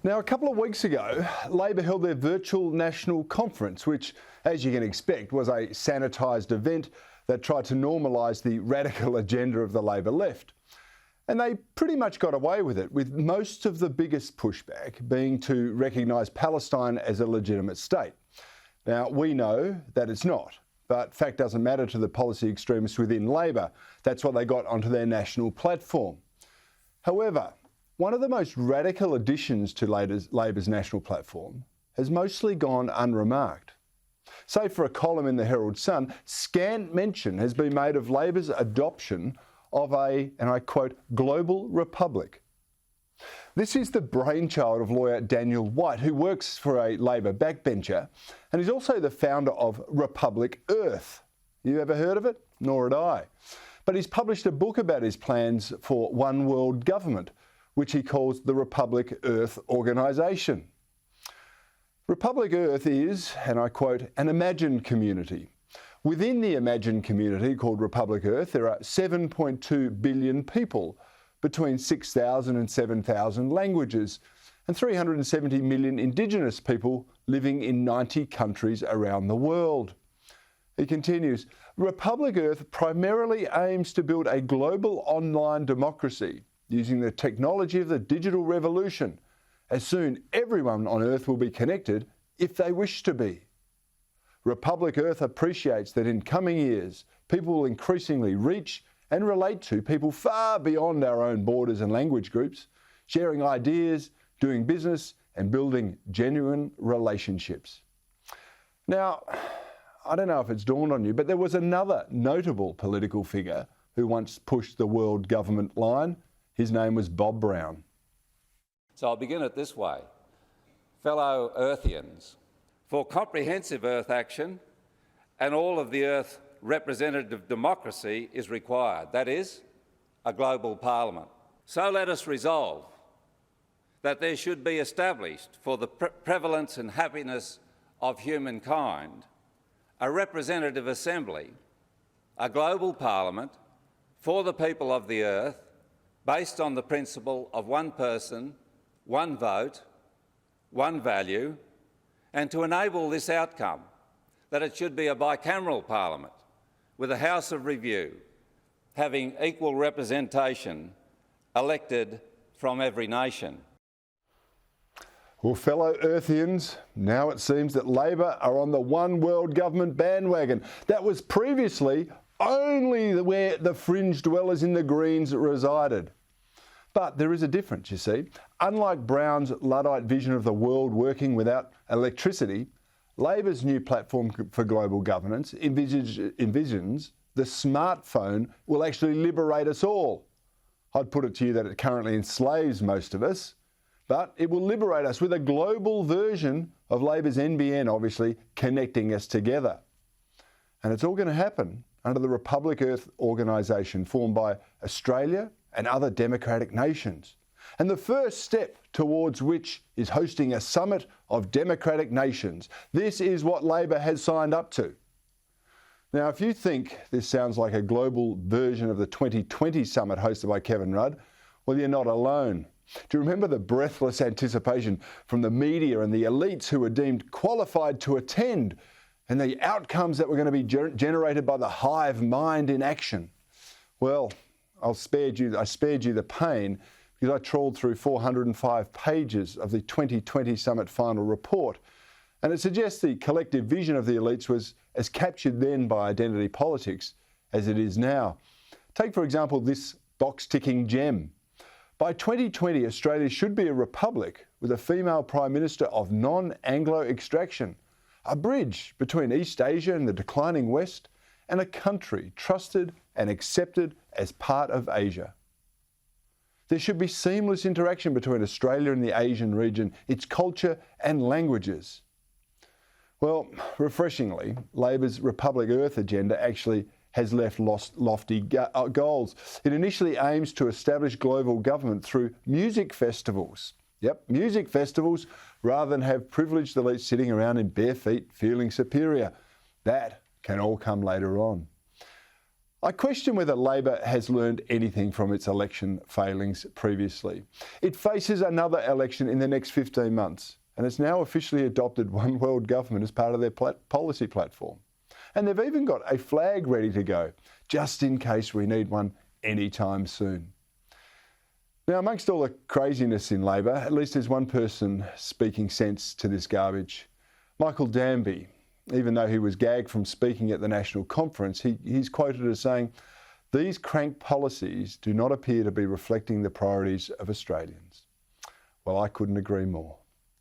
Now, a couple of weeks ago, Labor held their virtual national conference, which, as you can expect, was a sanitised event that tried to normalise the radical agenda of the Labor left. And they pretty much got away with it, with most of the biggest pushback being to recognise Palestine as a legitimate state. Now, we know that it's not, but fact doesn't matter to the policy extremists within Labor. That's what they got onto their national platform. However, one of the most radical additions to Labor's national platform has mostly gone unremarked. Say for a column in the Herald Sun, scant mention has been made of Labor's adoption of a, and I quote, global republic. This is the brainchild of lawyer Daniel White, who works for a Labor backbencher, and is also the founder of Republic Earth. You ever heard of it? Nor had I. But he's published a book about his plans for one world government, which he calls the Republic Earth organisation. Republic Earth is, and I quote, an imagined community. Within the imagined community called Republic Earth, there are 7.2 billion people, between 6,000 and 7,000 languages, and 370 million indigenous people living in 90 countries around the world. He continues, Republic Earth primarily aims to build a global online democracy using the technology of the digital revolution. As soon, everyone on Earth will be connected if they wish to be. Republic Earth appreciates that in coming years, people will increasingly reach and relate to people far beyond our own borders and language groups, sharing ideas, doing business, and building genuine relationships. Now, I don't know if it's dawned on you, but there was another notable political figure who once pushed the world government line. His name was Bob Brown. So I'll begin it this way. Fellow Earthians, for comprehensive Earth action and all of the Earth representative democracy is required, that is, a global parliament. So let us resolve that there should be established for the prevalence and happiness of humankind a representative assembly, a global parliament for the people of the Earth, based on the principle of one person, one vote, one value, and to enable this outcome, that it should be a bicameral parliament with a House of Review, having equal representation elected from every nation. Well, fellow Earthians, now it seems that Labor are on the one world government bandwagon. That was previously only where the fringe dwellers in the Greens resided. But there is a difference, you see. Unlike Brown's Luddite vision of the world working without electricity, Labor's new platform for global governance envisions the smartphone will actually liberate us all. I'd put it to you that it currently enslaves most of us, but it will liberate us with a global version of Labor's NBN, obviously, connecting us together. And it's all going to happen under the Republic Earth organisation formed by Australia and other democratic nations. And the first step towards which is hosting a summit of democratic nations. This is what Labor has signed up to. Now, if you think this sounds like a global version of the 2020 summit hosted by Kevin Rudd, well, you're not alone. Do you remember the breathless anticipation from the media and the elites who were deemed qualified to attend, and the outcomes that were going to be generated by the hive mind in action? Well, I spared you the pain because I trawled through 405 pages of the 2020 Summit final report, and it suggests the collective vision of the elites was as captured then by identity politics as it is now. Take, for example, this box-ticking gem. By 2020, Australia should be a republic with a female Prime Minister of non-Anglo extraction, a bridge between East Asia and the declining West, and a country trusted and accepted as part of Asia. There should be seamless interaction between Australia and the Asian region, its culture and languages. Well, refreshingly, Labor's Republic Earth agenda actually has left lofty goals. It initially aims to establish global government through music festivals. Yep, music festivals, rather than have privileged elites sitting around in bare feet feeling superior. That can all come later on. I question whether Labor has learned anything from its election failings previously. It faces another election in the next 15 months and has now officially adopted one world government as part of their policy platform. And they've even got a flag ready to go, just in case we need one anytime soon. Now, amongst all the craziness in Labor, at least there's one person speaking sense to this garbage. Michael Danby. Even though he was gagged from speaking at the National Conference, he's quoted as saying, "These crank policies do not appear to be reflecting the priorities of Australians." Well, I couldn't agree more.